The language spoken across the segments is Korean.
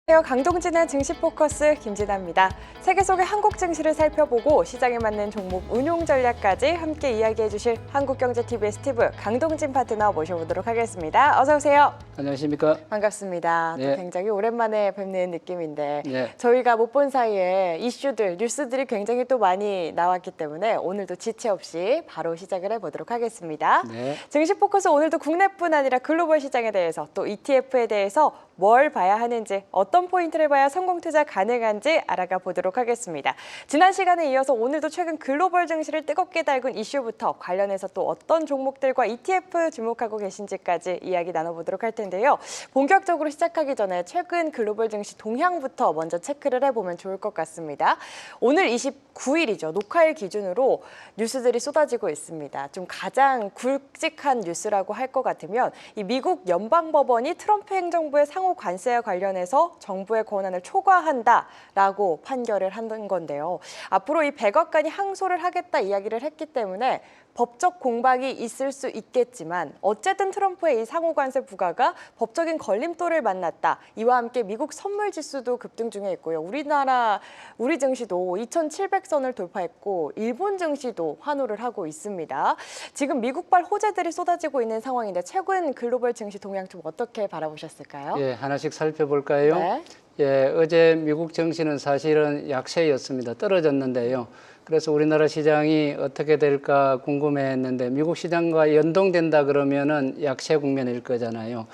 안녕하세요. 강동진의 증시 포커스 김진아입니다. 세계 속의 한국 증시를 살펴보고 시장에 맞는 종목 운용 전략까지 함께 이야기해 주실 한국경제TV의 스티브 강동진 파트너 모셔보도록 하겠습니다. 어서 오세요. 안녕하십니까? 반갑습니다. 네. 또 굉장히 오랜만에 뵙는 느낌인데 네. 저희가 못 본 사이에 이슈들, 뉴스들이 굉장히 또 많이 나왔기 때문에 오늘도 지체 없이 바로 시작을 해보도록 하겠습니다. 네. 증시 포커스 오늘도 국내뿐 아니라 글로벌 시장에 대해서 또 ETF에 대해서 뭘 봐야 하는지 어떤 포인트를 봐야 성공 투자 가능한지 알아가 보도록 하겠습니다. 지난 시간에 이어서 오늘도 최근 글로벌 증시를 뜨겁게 달군 이슈부터 관련해서 또 어떤 종목들과 ETF 주목하고 계신지까지 이야기 나눠보도록 할 텐데요. 본격적으로 시작하기 전에 최근 글로벌 증시 동향부터 먼저 체크를 해보면 좋을 것 같습니다. 오늘 29일이죠. 녹화일 기준으로 뉴스들이 쏟아지고 있습니다. 좀 가장 굵직한 뉴스라고 할 것 같으면 이 미국 연방법원이 트럼프 행정부의 상호 관세와 관련해서 정부의 권한을 초과한다라고 판결을 한 건데요. 앞으로 이 백악관이 항소를 하겠다 이야기를 했기 때문에 법적 공방이 있을 수 있겠지만 어쨌든 트럼프의 이 상호 관세 부과가 법적인 걸림돌을 만났다. 이와 함께 미국 선물 지수도 급등 중에 있고요. 우리 증시도 2,700선을 돌파했고 일본 증시도 환호를 하고 있습니다. 지금 미국발 호재들이 쏟아지고 있는 상황인데 최근 글로벌 증시 동향 좀 어떻게 바라보셨을까요? 예, 하나씩 살펴볼까요? 네. 예, 어제 미국 증시는 사실은 약세였습니다. 떨어졌는데요. 그래서 우리나라 시장이 어떻게 될까 궁금해했는데 미국 시장과 연동된다 그러면은 약세 국면일 거잖아요.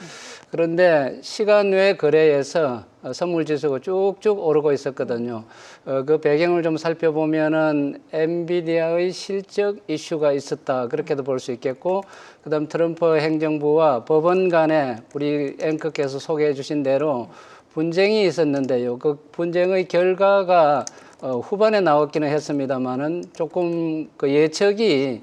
그런데 시간 외 거래에서 선물 지수가 쭉쭉 오르고 있었거든요. 그 배경을 좀 살펴보면은 엔비디아의 실적 이슈가 있었다 그렇게도 볼 수 있겠고, 그다음 트럼프 행정부와 법원 간에 우리 앵커께서 소개해 주신 대로 분쟁이 있었는데요. 그 분쟁의 결과가 후반에 나왔기는 했습니다만은 조금 그 예측이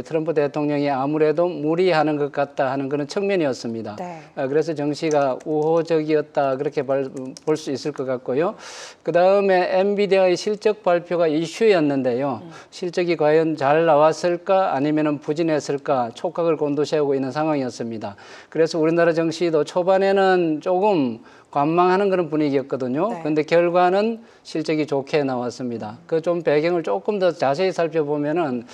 트럼프 대통령이 아무래도 무리하는 것 같다 하는 그런 측면이었습니다. 네. 그래서 정시가 우호적이었다 그렇게 볼 수 있을 것 같고요. 그 다음에 엔비디아의 실적 발표가 이슈였는데요. 실적이 과연 잘 나왔을까 아니면 부진했을까 촉각을 곤두세우고 있는 상황이었습니다. 그래서 우리나라 정시도 초반에는 조금 관망하는 그런 분위기였거든요. 네. 그런데 결과는 실적이 좋게 나왔습니다. 그 좀 배경을 조금 더 자세히 살펴보면은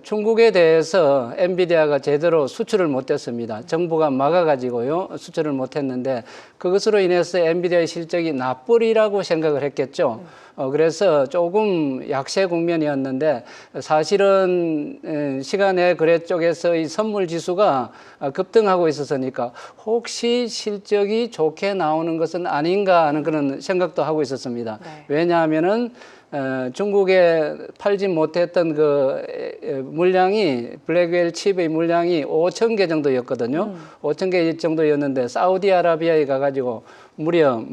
중국에 대해서 엔비디아가 제대로 수출을 못했습니다. 정부가 막아가지고요 수출을 못했는데 그것으로 인해서 엔비디아의 실적이 나쁘리라고 생각을 했겠죠. 그래서 조금 약세 국면이었는데 사실은 시간에 거래 쪽에서의 선물 지수가 급등하고 있었으니까 혹시 실적이 좋게 나오는 것은 아닌가 하는 그런 생각도 하고 있었습니다. 네. 왜냐하면은 중국에 팔지 못했던 그 물량이 블랙웰 칩의 물량이 5천 개 정도였거든요. 5천 개 정도였는데 사우디아라비아에 가가지고 무려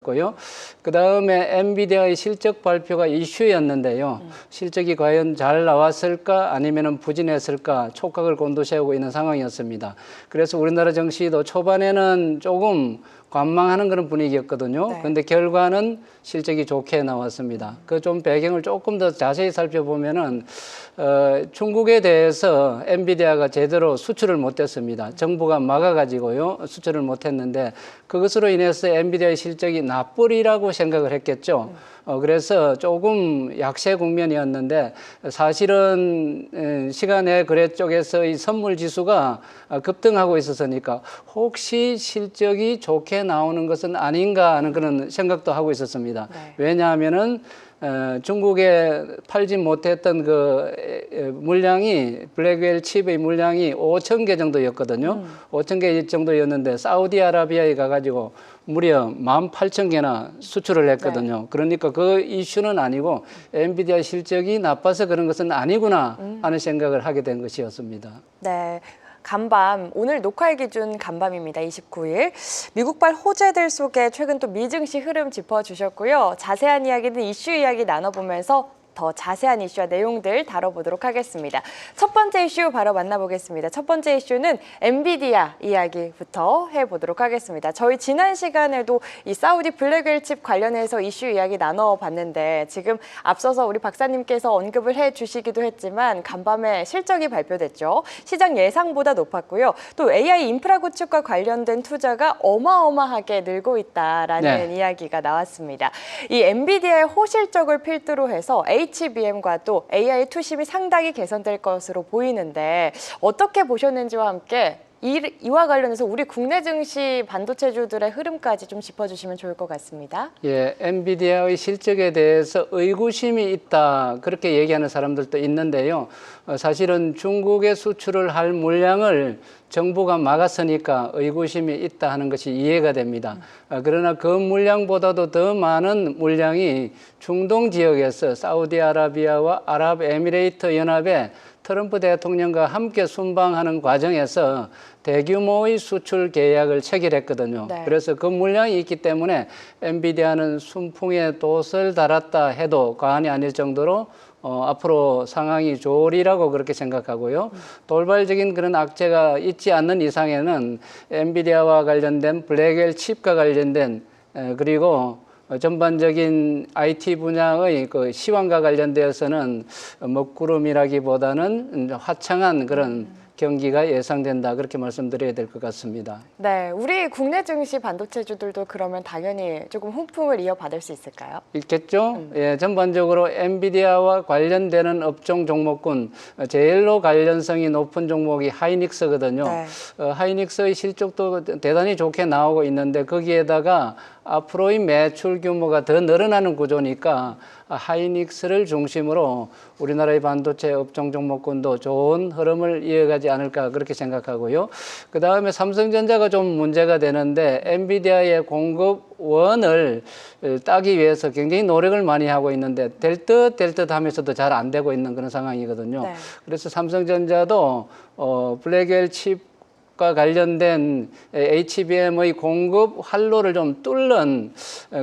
고요. 그 다음에 엔비디아의 실적 발표가 이슈였는데요. 실적이 과연 잘 나왔을까 아니면 부진했을까 촉각을 곤두세우고 있는 상황이었습니다. 그래서 우리나라 정시도 초반에는 조금 관망하는 그런 분위기였거든요. 네. 그런데 결과는 실적이 좋게 나왔습니다. 그 좀 배경을 조금 더 자세히 살펴보면은 중국에 대해서 엔비디아가 제대로 수출을 못했습니다. 정부가 막아가지고요 수출을 못했는데 그것으로 인해서 엔비디아의 실적이 나쁘리라고 생각을 했겠죠. 그래서 조금 약세 국면이었는데 사실은 시간에 거래 쪽에서의 선물 지수가 급등하고 있었으니까 혹시 실적이 좋게 나오는 것은 아닌가 하는 그런 생각도 하고 있었습니다. 네. 왜냐하면은 중국에 팔지 못했던 그 물량이 블랙웰 칩의 물량이 5천 개 정도였거든요. 5천 개 정도였는데 사우디아라비아에 가가지고 무려 18,000개나 수출을 했거든요. 네. 그러니까 그 이슈는 아니고 엔비디아 실적이 나빠서 그런 것은 아니구나 하는 생각을 하게 된 것이었습니다. 네. 간밤, 오늘 녹화일 기준 간밤입니다. 29일. 미국발 호재들 속에 최근 또 미증시 흐름 짚어주셨고요. 자세한 이야기는 이슈 이야기 나눠보면서 더 자세한 이슈와 내용들 다뤄보도록 하겠습니다. 첫 번째 이슈 바로 만나보겠습니다. 첫 번째 이슈는 엔비디아 이야기부터 해보도록 하겠습니다. 저희 지난 시간에도 이 사우디 블랙웰 칩 관련해서 이슈 이야기 나눠봤는데 지금 앞서서 우리 박사님께서 언급을 해주시기도 했지만 간밤에 실적이 발표됐죠. 시장 예상보다 높았고요. 또 AI 인프라 구축과 관련된 투자가 어마어마하게 늘고 있다라는 이야기가 나왔습니다. 이 엔비디아의 호실적을 필두로 해서 HBM과 또 AI 투심이 상당히 개선될 것으로 보이는데 어떻게 보셨는지와 함께 이와 관련해서 우리 국내 증시 반도체주들의 흐름까지 좀 짚어주시면 좋을 것 같습니다. 예, 엔비디아의 실적에 대해서 의구심이 있다 그렇게 얘기하는 사람들도 있는데요. 사실은 중국에 수출을 할 물량을 정부가 막았으니까 의구심이 있다 하는 것이 이해가 됩니다. 그러나 그 물량보다도 더 많은 물량이 중동 지역에서 사우디아라비아와 아랍에미레이트 연합에 트럼프 대통령과 함께 순방하는 과정에서 대규모의 수출 계약을 체결했거든요. 네. 그래서 그 물량이 있기 때문에 엔비디아는 순풍에 돛을 달았다 해도 과언이 아닐 정도로 앞으로 상황이 좋으리라고 그렇게 생각하고요. 돌발적인 그런 악재가 있지 않는 이상에는 엔비디아와 관련된 블랙웰 칩과 관련된 그리고 전반적인 IT 분야의 그 시황과 관련되어서는 먹구름이라기보다는 화창한 그런 경기가 예상된다 그렇게 말씀드려야 될 것 같습니다. 네, 우리 국내 증시 반도체주들도 그러면 당연히 조금 훈풍을 이어받을 수 있을까요? 있겠죠. 예, 전반적으로 엔비디아와 관련되는 업종 종목군 제일로 관련성이 높은 종목이 하이닉스거든요. 네. 하이닉스의 실적도 대단히 좋게 나오고 있는데 거기에다가 앞으로의 매출 규모가 더 늘어나는 구조니까 하이닉스를 중심으로 우리나라의 반도체 업종 종목군도 좋은 흐름을 이어가지 않을까 그렇게 생각하고요. 그 다음에 삼성전자가 좀 문제가 되는데 엔비디아의 공급원을 따기 위해서 굉장히 노력을 많이 하고 있는데 될 듯 하면서도 잘 안 되고 있는 그런 상황이거든요. 네. 그래서 삼성전자도 블랙웰 칩과 관련된 HBM의 공급 활로를 좀 뚫는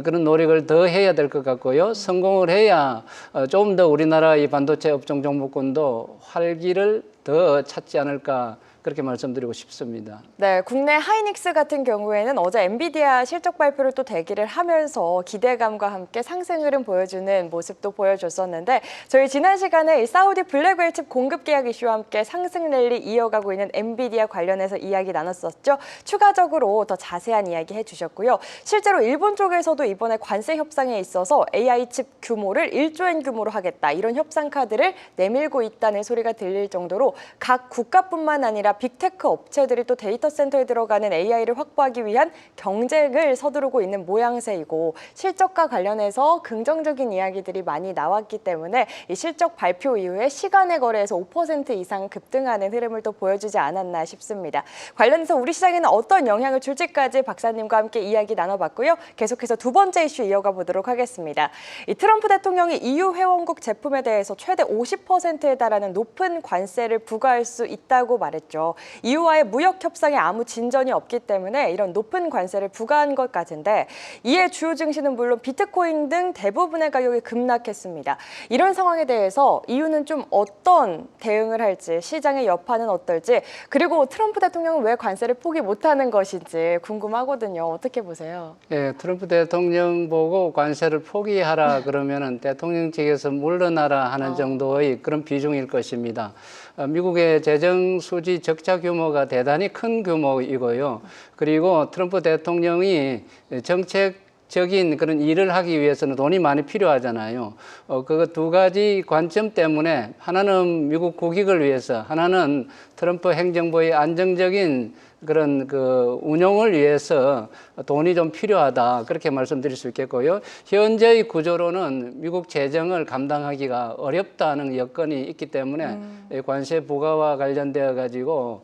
그런 노력을 더 해야 될 것 같고요. 성공을 해야 좀 더 우리나라의 반도체 업종 종목군도 활기를 더 찾지 않을까 그렇게 말씀드리고 싶습니다. 네, 국내 하이닉스 같은 경우에는 어제 엔비디아 실적 발표를 또 대기를 하면서 기대감과 함께 상승 흐름 보여주는 모습도 보여줬었는데 저희 지난 시간에 이 사우디 블랙웰 칩 공급 계약 이슈와 함께 상승 랠리 이어가고 있는 엔비디아 관련해서 이야기 나눴었죠. 추가적으로 더 자세한 이야기 해주셨고요. 실제로 일본 쪽에서도 이번에 관세 협상에 있어서 AI 칩 규모를 1조엔 규모로 하겠다 이런 협상 카드를 내밀고 있다는 소리가 들릴 정도로 각 국가뿐만 아니라 빅테크 업체들이 또 데이터 센터에 들어가는 AI를 확보하기 위한 경쟁을 서두르고 있는 모양새이고 실적과 관련해서 긍정적인 이야기들이 많이 나왔기 때문에 이 실적 발표 이후에 시간의 거래에서 5% 이상 급등하는 흐름을 또 보여주지 않았나 싶습니다. 관련해서 우리 시장에는 어떤 영향을 줄지까지 박사님과 함께 이야기 나눠봤고요. 계속해서 두 번째 이슈 이어가 보도록 하겠습니다. 이 트럼프 대통령이 EU 회원국 제품에 대해서 최대 50%에 달하는 높은 관세를 부과할 수 있다고 말했죠. EU와의 무역 협상에 아무 진전이 없기 때문에 이런 높은 관세를 부과한 것 같은데 이에 주요 증시는 물론 비트코인 등 대부분의 가격이 급락했습니다. 이런 상황에 대해서 EU는 좀 어떤 대응을 할지 시장의 여파는 어떨지 그리고 트럼프 대통령은 왜 관세를 포기 못하는 것인지 궁금하거든요. 어떻게 보세요? 예, 트럼프 대통령 보고 관세를 포기하라 그러면은 대통령 측에서 물러나라 하는 정도의 그런 비중일 것입니다. 미국의 재정 수지 적자 규모가 대단히 큰 규모이고요. 그리고 트럼프 대통령이 정책적인 그런 일을 하기 위해서는 돈이 많이 필요하잖아요. 그 두 가지 관점 때문에 하나는 미국 국익을 위해서, 하나는 트럼프 행정부의 안정적인 그런 그 운용을 위해서 돈이 좀 필요하다 그렇게 말씀드릴 수 있겠고요. 현재의 구조로는 미국 재정을 감당하기가 어렵다는 여건이 있기 때문에 관세 부과와 관련되어 가지고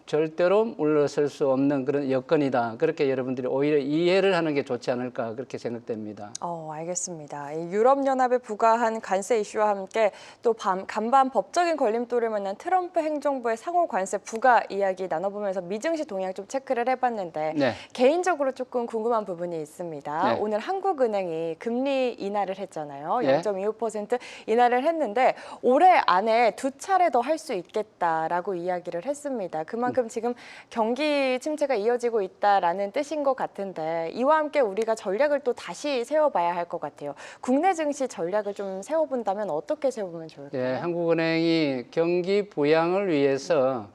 절대로 물러설 수 없는 그런 여건이다. 그렇게 여러분들이 오히려 이해를 하는 게 좋지 않을까 그렇게 생각됩니다. 알겠습니다. 이 유럽연합에 부과한 관세 이슈와 함께 또 간밤 법적인 걸림돌을 만난 트럼프 행정부의 상호 관세 부과 이야기 나눠보면서 미증시 동향 좀 체크를 해봤는데 네. 개인적으로 조금 궁금한 부분이 있습니다. 네. 오늘 한국은행이 금리 인하를 했잖아요. 예. 0.25% 인하를 했는데 올해 안에 2차례 더 할 수 있겠다라고 이야기를 했습니다. 그만큼 지금 경기 침체가 이어지고 있다라는 뜻인 것 같은데 이와 함께 우리가 전략을 또 다시 세워봐야 할 것 같아요. 국내 증시 전략을 좀 세워본다면 어떻게 세워보면 좋을까요? 예, 한국은행이 경기 부양을 위해서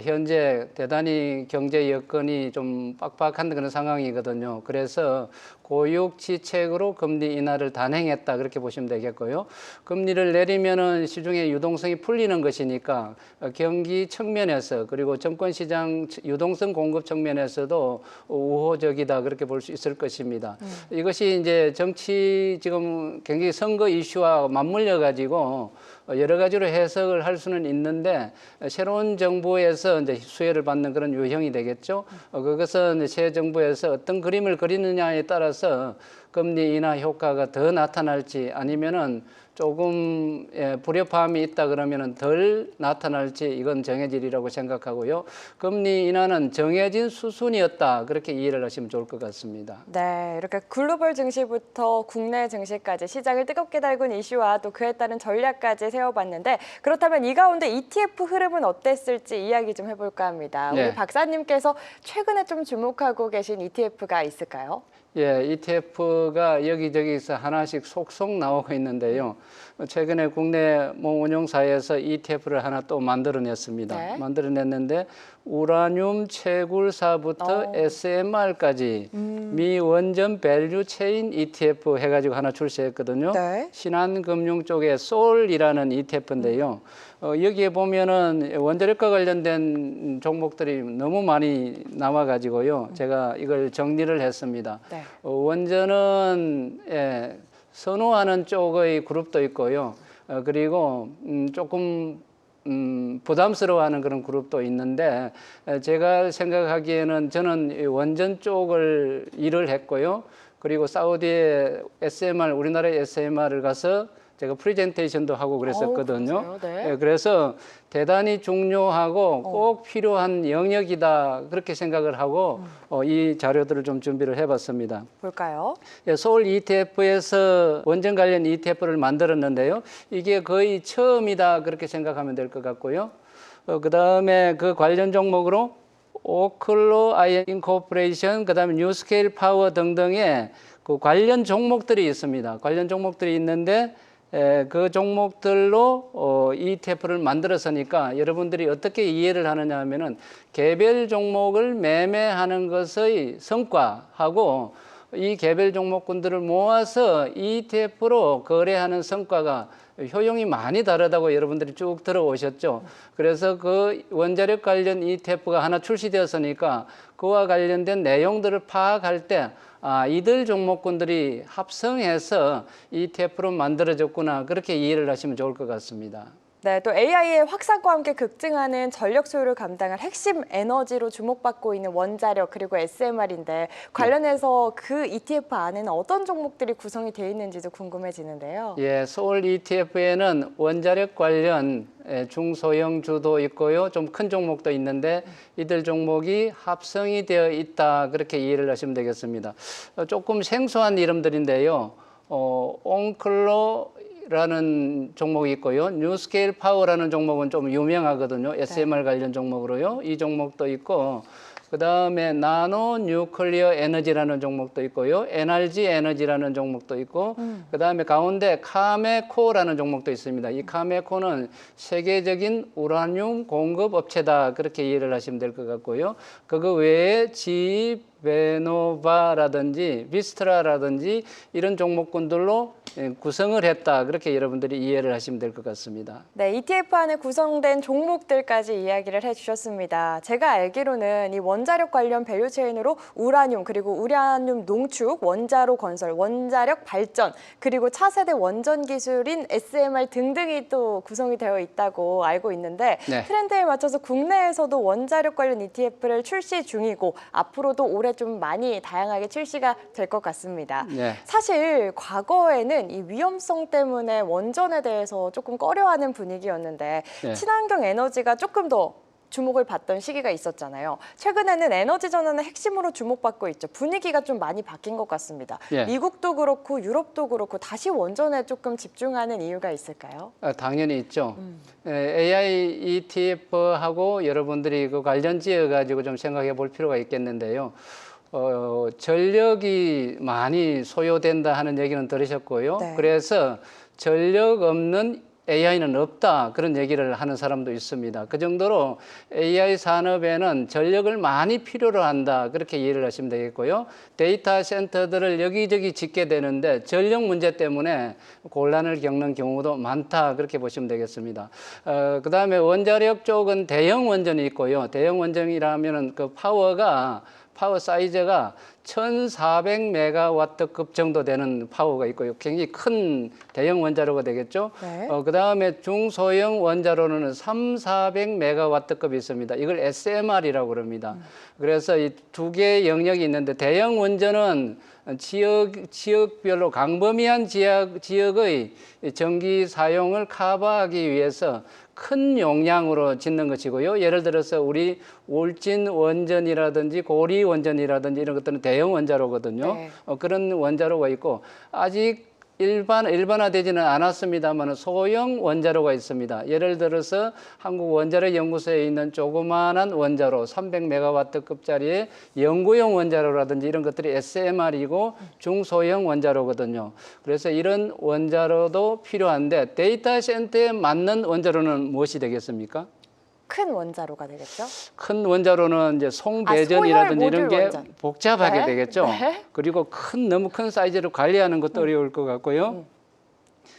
현재 대단히 경제 여건이 좀 빡빡한 그런 상황이거든요. 그래서 고육지책으로 금리 인하를 단행했다 그렇게 보시면 되겠고요. 금리를 내리면은 시중의 유동성이 풀리는 것이니까 경기 측면에서 그리고 정권시장 유동성 공급 측면에서도 우호적이다 그렇게 볼 수 있을 것입니다. 이것이 이제 정치 지금 굉장히 선거 이슈와 맞물려 가지고 여러 가지로 해석을 할 수는 있는데 새로운 정부에서 이제 수혜를 받는 그런 유형이 되겠죠. 그것은 새 정부에서 어떤 그림을 그리느냐에 따라서 금리 인하 효과가 더 나타날지 아니면은 조금 불협화음이 있다 그러면은 덜 나타날지 이건 정해지리라고 생각하고요. 금리 인하는 정해진 수순이었다 그렇게 이해를 하시면 좋을 것 같습니다. 네, 이렇게 글로벌 증시부터 국내 증시까지 시장을 뜨겁게 달군 이슈와 또 그에 따른 전략까지 세워봤는데 그렇다면 이 가운데 ETF 흐름은 어땠을지 이야기 좀 해볼까 합니다. 네. 우리 박사님께서 최근에 좀 주목하고 계신 ETF가 있을까요? 예, ETF가 여기저기서 하나씩 속속 나오고 있는데요. 최근에 국내 운용사에서 ETF를 하나 또 만들어냈습니다. 네. 만들어냈는데 우라늄 채굴사부터 SMR까지 미원전 밸류 체인 ETF 해가지고 하나 출시했거든요. 네. 신한금융 쪽에 솔이라는 ETF인데요. 여기에 보면은 원자력과 관련된 종목들이 너무 많이 나와가지고요. 제가 이걸 정리를 했습니다. 네. 원전은 선호하는 쪽의 그룹도 있고요. 그리고 조금 부담스러워하는 그런 그룹도 있는데 제가 생각하기에는 저는 원전 쪽을 일을 했고요. 그리고 사우디의 SMR, 우리나라의 SMR을 가서 제가 프레젠테이션도 하고 그랬었거든요. 네. 그래서 대단히 중요하고 꼭 필요한 영역이다 그렇게 생각을 하고 이 자료들을 좀 준비를 해봤습니다. 볼까요? 서울 ETF에서 원전 관련 ETF를 만들었는데요. 이게 거의 처음이다 그렇게 생각하면 될 것 같고요. 그 다음에 그 관련 종목으로 오클로 아이언 인코퍼레이션, 그 다음에 뉴스케일 파워 등등의 그 관련 종목들이 있습니다. 관련 종목들이 있는데 그 종목들로 ETF를 만들었으니까 여러분들이 어떻게 이해를 하느냐 하면은 개별 종목을 매매하는 것의 성과하고 이 개별 종목군들을 모아서 ETF로 거래하는 성과가 효용이 많이 다르다고 여러분들이 쭉 들어오셨죠. 그래서 그 원자력 관련 ETF가 하나 출시되었으니까 그와 관련된 내용들을 파악할 때 이들 종목군들이 합성해서 ETF로 만들어졌구나 그렇게 이해를 하시면 좋을 것 같습니다. 네, 또 AI의 확산과 함께 급증하는 전력 소요를 감당할 핵심 에너지로 주목받고 있는 원자력 그리고 SMR인데 관련해서 그 ETF 안에는 어떤 종목들이 구성이 되어 있는지도 궁금해지는데요. 예, 서울 ETF에는 원자력 관련 중소형주도 있고요. 좀 큰 종목도 있는데 이들 종목이 합성이 되어 있다 그렇게 이해를 하시면 되겠습니다. 조금 생소한 이름들인데요. 온클로라는 종목이 있고요. 뉴스케일 파워라는 종목은 좀 유명하거든요. SMR 관련 종목으로요. 이 종목도 있고 그 다음에 나노 뉴클리어 에너지라는 종목도 있고요. NRG 에너지라는 종목도 있고 그 다음에 가운데 카메코라는 종목도 있습니다. 이 카메코는 세계적인 우라늄 공급 업체다 그렇게 이해를 하시면 될 것 같고요. 그거 외에 베노바라든지 비스트라라든지 이런 종목군들로 구성을 했다. 그렇게 여러분들이 이해를 하시면 될 것 같습니다. 네, ETF 안에 구성된 종목들까지 이야기를 해주셨습니다. 제가 알기로는 이 원자력 관련 밸류체인으로 우라늄, 그리고 우라늄 농축, 원자로 건설, 원자력 발전, 그리고 차세대 원전 기술인 SMR 등등이 또 구성이 되어 있다고 알고 있는데 네. 트렌드에 맞춰서 국내에서도 원자력 관련 ETF를 출시 중이고 앞으로도 올해 좀 많이 다양하게 출시가 될 것 같습니다. 네. 사실 과거에는 이 위험성 때문에 원전에 대해서 조금 꺼려하는 분위기였는데 네. 친환경 에너지가 조금 더 주목을 받던 시기가 있었잖아요. 최근에는 에너지 전환의 핵심으로 주목받고 있죠. 분위기가 좀 많이 바뀐 것 같습니다. 네. 미국도 그렇고 유럽도 그렇고 다시 원전에 조금 집중하는 이유가 있을까요? 당연히 있죠. AI ETF하고 여러분들이 그 관련 지어 가지고 좀 생각해 볼 필요가 있겠는데요. 전력이 많이 소요된다 하는 얘기는 들으셨고요. 네. 그래서 전력 없는 AI는 없다 그런 얘기를 하는 사람도 있습니다. 그 정도로 AI 산업에는 전력을 많이 필요로 한다 그렇게 이해를 하시면 되겠고요. 데이터 센터들을 여기저기 짓게 되는데 전력 문제 때문에 곤란을 겪는 경우도 많다 그렇게 보시면 되겠습니다. 그다음에 원자력 쪽은 대형 원전이 있고요. 대형 원전이라면은 그 파워 사이즈가 1,400메가와트급 정도 되는 파워가 있고요. 굉장히 큰 대형 원자로가 되겠죠. 네. 그다음에 중소형 원자로는 3,400메가와트급이 있습니다. 이걸 SMR이라고 그럽니다. 그래서 이 두 개의 영역이 있는데 대형 원전은 지역별로 광범위한 지역의 전기 사용을 커버하기 위해서 큰 용량으로 짓는 것이고요. 예를 들어서 우리 울진 원전이라든지 고리 원전이라든지 이런 것들은 대형 원자로거든요. 네. 그런 원자로가 있고 아직 일반화되지는 않았습니다만 소형 원자로가 있습니다. 예를 들어서 한국원자력연구소에 있는 조그마한 원자로 300메가와트급짜리의 연구용 원자로라든지 이런 것들이 SMR이고 중소형 원자로거든요. 그래서 이런 원자로도 필요한데 데이터 센터에 맞는 원자로는 무엇이 되겠습니까? 큰 원자로가 되겠죠? 큰 원자로는 이제 송배전이라든지 소열 이런 모듈 게 원전. 복잡하게 네. 되겠죠. 네. 그리고 너무 큰 사이즈로 관리하는 것도 어려울 것 같고요.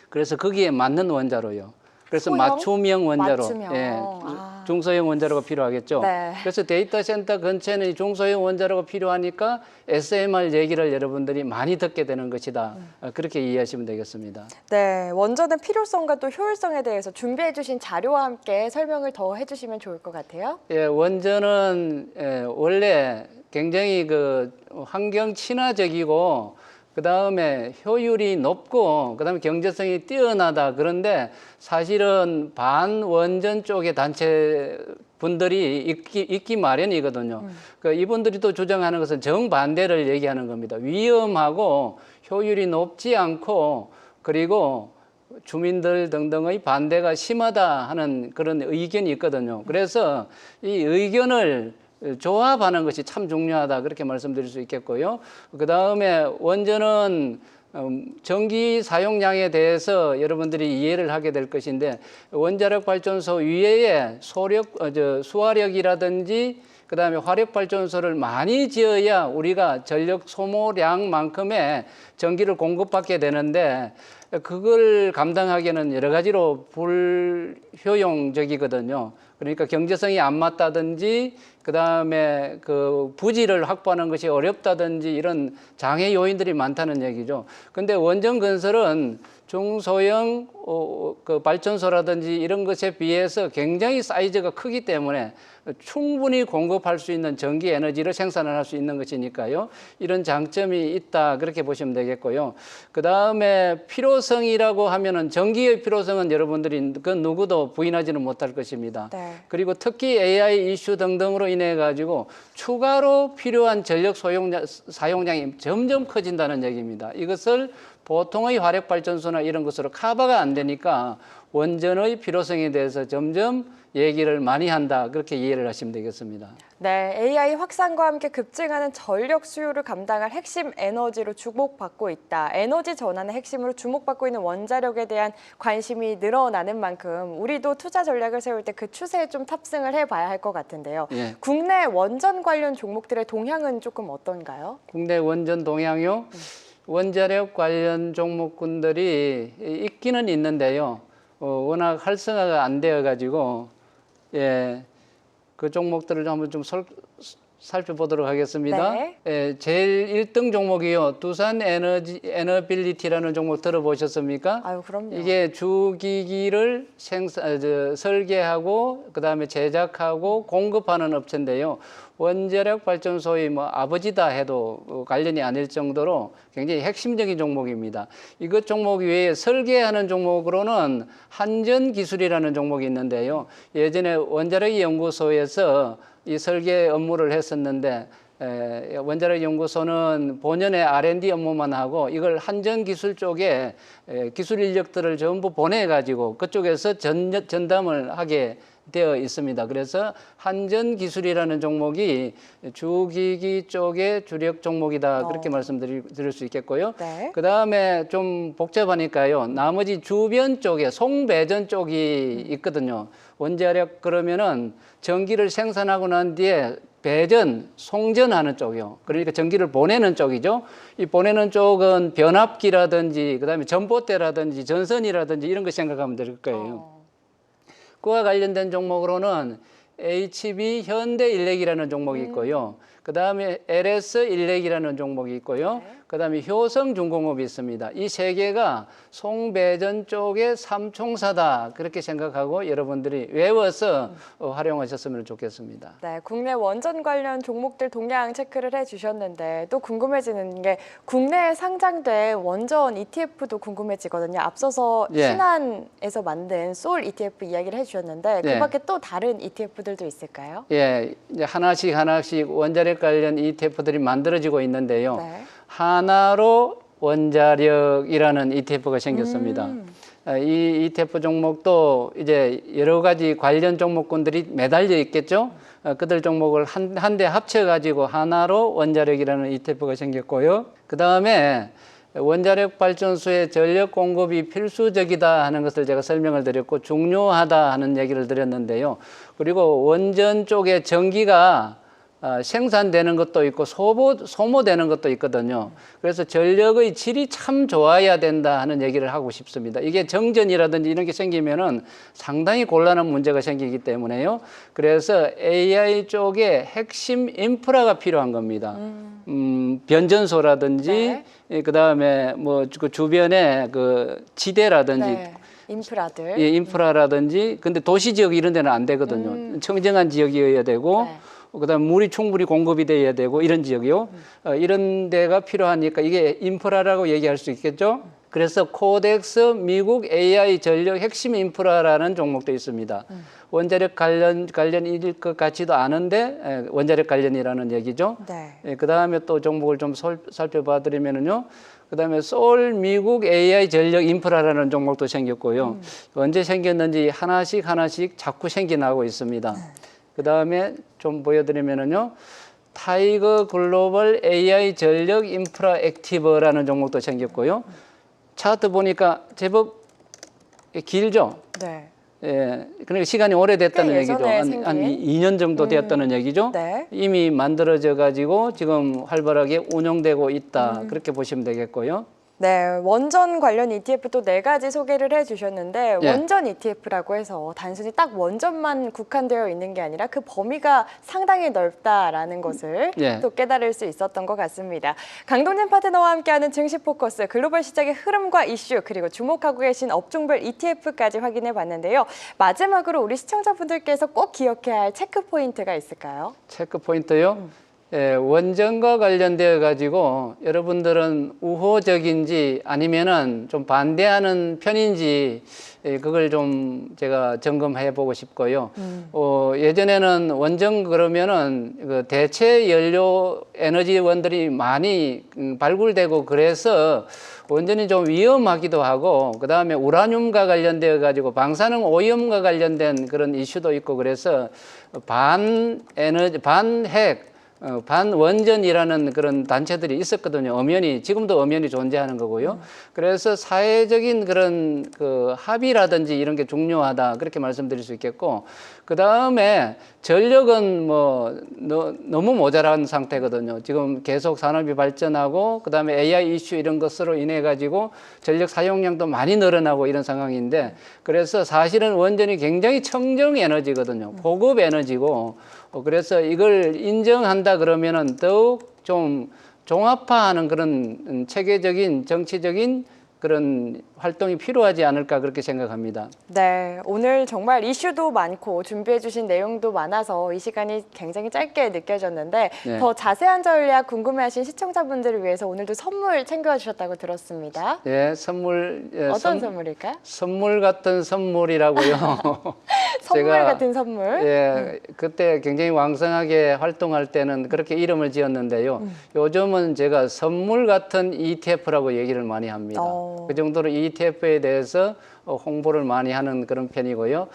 그래서 거기에 맞는 원자로요. 그래서 소형? 맞춤형 원자로, 맞춤형. 예, 아. 중소형 원자로가 필요하겠죠. 네. 그래서 데이터 센터 근처에는 이 중소형 원자로가 필요하니까 SMR 얘기를 여러분들이 많이 듣게 되는 것이다. 그렇게 이해하시면 되겠습니다. 네, 원전의 필요성과 또 효율성에 대해서 준비해 주신 자료와 함께 설명을 더 해주시면 좋을 것 같아요. 예, 원전은 원래 굉장히 그 환경 친화적이고 그다음에 효율이 높고 그다음에 경제성이 뛰어나다. 그런데 사실은 반원전 쪽의 단체 분들이 있기 마련이거든요. 그 이분들이 또 주장하는 것은 정반대를 얘기하는 겁니다. 위험하고 효율이 높지 않고 그리고 주민들 등등의 반대가 심하다 하는 그런 의견이 있거든요. 그래서 이 의견을 조합하는 것이 참 중요하다 그렇게 말씀드릴 수 있겠고요. 그 다음에 원전은 전기 사용량에 대해서 여러분들이 이해를 하게 될 것인데 원자력 발전소 위에 수화력이라든지 그 다음에 화력 발전소를 많이 지어야 우리가 전력 소모량만큼의 전기를 공급받게 되는데 그걸 감당하기에는 여러 가지로 불효용적이거든요. 그러니까 경제성이 안 맞다든지 그다음에 그 부지를 확보하는 것이 어렵다든지 이런 장애 요인들이 많다는 얘기죠. 근데 원전 건설은 중소형 그 발전소라든지 이런 것에 비해서 굉장히 사이즈가 크기 때문에 충분히 공급할 수 있는 전기 에너지를 생산을 할 수 있는 것이니까요. 이런 장점이 있다 그렇게 보시면 되겠고요. 그 다음에 필요성이라고 하면은 전기의 필요성은 여러분들이 그 누구도 부인하지는 못할 것입니다. 네. 그리고 특히 AI 이슈 등등으로 인해 가지고 추가로 필요한 전력 사용량이 점점 커진다는 얘기입니다. 이것을 보통의 화력 발전소나 이런 것으로 커버가 안 되니까 원전의 필요성에 대해서 점점 얘기를 많이 한다. 그렇게 이해를 하시면 되겠습니다. 네, AI 확산과 함께 급증하는 전력 수요를 감당할 핵심 에너지로 주목받고 있다. 에너지 전환의 핵심으로 주목받고 있는 원자력에 대한 관심이 늘어나는 만큼 우리도 투자 전략을 세울 때 그 추세에 좀 탑승을 해봐야 할 것 같은데요. 예. 국내 원전 관련 종목들의 동향은 조금 어떤가요? 국내 원전 동향요. 원자력 관련 종목군들이 있기는 있는데요. 워낙 활성화가 안 되어 가지고 예, 그 종목들을 한번 좀 살펴보도록 하겠습니다. 네. 예, 제일 1등 종목이요. 두산 에너빌리티라는 종목 들어보셨습니까? 아유, 그럼요. 이게 주기기를 설계하고 그다음에 제작하고 공급하는 업체인데요. 원자력 발전소의 뭐 아버지다 해도 관련이 아닐 정도로 굉장히 핵심적인 종목입니다. 이것 종목 외에 설계하는 종목으로는 한전기술이라는 종목이 있는데요. 예전에 원자력 연구소에서 이 설계 업무를 했었는데 원자력 연구소는 본연의 R&D 업무만 하고 이걸 한전기술 쪽에 기술 인력들을 전부 보내가지고 그쪽에서 전담을 하게 되어 있습니다. 그래서 한전기술이라는 종목이 주기기 쪽의 주력 종목이다. 그렇게 말씀드릴 수 있겠고요. 네. 그 다음에 좀 복잡하니까요. 나머지 주변 쪽에 송배전 쪽이 있거든요. 원자력 그러면은 전기를 생산하고 난 뒤에 배전, 송전하는 쪽이요. 그러니까 전기를 보내는 쪽이죠. 이 보내는 쪽은 변압기라든지 그다음에 전봇대라든지 전선이라든지 이런 거 생각하면 될 거예요. 그와 관련된 종목으로는 HB 현대일렉이라는 종목이 있고요. 그 다음에 LS일렉이라는 종목이 있고요. 그 다음에 효성중공업이 있습니다. 이 세 개가 송배전 쪽의 삼총사다. 그렇게 생각하고 여러분들이 외워서 활용하셨으면 좋겠습니다. 네, 국내 원전 관련 종목들 동향 체크를 해주셨는데 또 궁금해지는 게 국내에 상장된 원전 ETF도 궁금해지거든요. 앞서서 예. 신한에서 만든 솔 ETF 이야기를 해주셨는데 그 예. 밖에 또 다른 ETF들도 있을까요? 예, 이제 하나씩 원자력 관련 ETF들이 만들어지고 있는데요. 네. 하나로 원자력이라는 ETF가 생겼습니다. 이 ETF 종목도 이제 여러 가지 관련 종목군들이 매달려 있겠죠. 그들 종목을 한 대 합쳐가지고 하나로 원자력이라는 ETF가 생겼고요. 그 다음에 원자력 발전소의 전력 공급이 필수적이다 하는 것을 제가 설명을 드렸고 중요하다 하는 얘기를 드렸는데요. 그리고 원전 쪽에 전기가 생산되는 것도 있고 소모되는 것도 있거든요. 그래서 전력의 질이 참 좋아야 된다 하는 얘기를 하고 싶습니다. 이게 정전이라든지 이런 게 생기면은 상당히 곤란한 문제가 생기기 때문에요. 그래서 AI 쪽에 핵심 인프라가 필요한 겁니다. 변전소라든지 그다음에 뭐 그 주변에 그 지대라든지 네. 인프라들. 예, 인프라라든지 근데 도시 지역 이런 데는 안 되거든요. 청정한 지역이어야 되고 네. 그다음 물이 충분히 공급이 돼야 되고 이런 지역이요. 이런 데가 필요하니까 이게 인프라라고 얘기할 수 있겠죠. 그래서 코덱스 미국 AI 전력 핵심 인프라라는 종목도 있습니다. 원자력 관련일 것 같지도 않은데 원자력 관련이라는 얘기죠. 네. 그다음에 또 종목을 좀 살펴봐 드리면은요. 그다음에 솔 미국 AI 전력 인프라라는 종목도 생겼고요. 언제 생겼는지 하나씩 자꾸 생겨나고 있습니다. 그다음에 좀 보여드리면은요. 타이거 글로벌 AI 전력 인프라 액티브라는 종목도 생겼고요. 차트 보니까 제법 길죠. 네. 예, 그러니까 시간이 오래됐다는 꽤 얘기죠. 예전에 한 생긴. 2년 정도 되었다는 얘기죠. 네. 이미 만들어져 가지고 지금 활발하게 운영되고 있다. 그렇게 보시면 되겠고요. 네, 원전 관련 ETF 또 네 가지 소개를 해주셨는데 예. 원전 ETF라고 해서 단순히 딱 원전만 국한되어 있는 게 아니라 그 범위가 상당히 넓다라는 것을 예. 또 깨달을 수 있었던 것 같습니다. 강동진 파트너와 함께하는 증시 포커스, 글로벌 시장의 흐름과 이슈 그리고 주목하고 계신 업종별 ETF까지 확인해 봤는데요. 마지막으로 우리 시청자분들께서 꼭 기억해야 할 체크 포인트가 있을까요? 체크 포인트요. 원전과 관련되어 가지고 여러분들은 우호적인지 아니면은 좀 반대하는 편인지 그걸 좀 제가 점검해 보고 싶고요. 예전에는 원전 그러면은 그 대체 연료 에너지원들이 많이 발굴되고 그래서 원전이 좀 위험하기도 하고 그다음에 우라늄과 관련되어 가지고 방사능 오염과 관련된 그런 이슈도 있고 그래서 반핵 반원전이라는 그런 단체들이 있었거든요. 엄연히 지금도 엄연히 존재하는 거고요. 그래서 사회적인 그런 그 합의라든지 이런 게 중요하다 그렇게 말씀드릴 수 있겠고, 그 다음에 전력은 뭐 너무 모자란 상태거든요. 지금 계속 산업이 발전하고 그 다음에 AI 이슈 이런 것으로 인해 가지고 전력 사용량도 많이 늘어나고 이런 상황인데, 그래서 사실은 원전이 굉장히 청정 에너지거든요. 고급 에너지고. 그래서 이걸 인정한다 그러면은 더욱 좀 종합화하는 그런 체계적인 정치적인 그런 활동이 필요하지 않을까 그렇게 생각합니다. 네, 오늘 정말 이슈도 많고 준비해 주신 내용도 많아서 이 시간이 굉장히 짧게 느껴졌는데 네. 더 자세한 전략 궁금해하신 시청자분들을 위해서 오늘도 선물 챙겨주셨다고 들었습니다. 예, 선물. 어떤 선물일까요? 선물 같은 선물이라고요. 선물 제가, 같은 선물. 예, 그때 굉장히 왕성하게 활동할 때는 그렇게 이름을 지었는데요. 요즘은 제가 선물 같은 ETF라고 얘기를 많이 합니다. 그 정도로 ETF에 대해서 홍보를 많이 하는 그런 편이고요.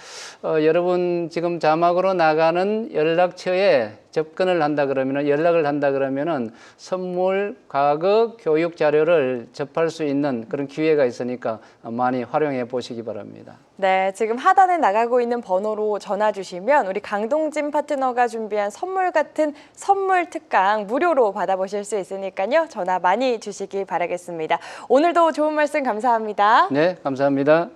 여러분 지금 자막으로 나가는 연락처에 접근을 한다 그러면은, 연락을 한다 그러면은 선물, 과거, 교육 자료를 접할 수 있는 그런 기회가 있으니까 많이 활용해 보시기 바랍니다. 네, 지금 하단에 나가고 있는 번호로 전화 주시면 우리 강동진 파트너가 준비한 선물 같은 선물 특강 무료로 받아보실 수 있으니까요. 전화 많이 주시기 바라겠습니다. 오늘도 좋은 말씀 감사합니다. 네, 감사합니다.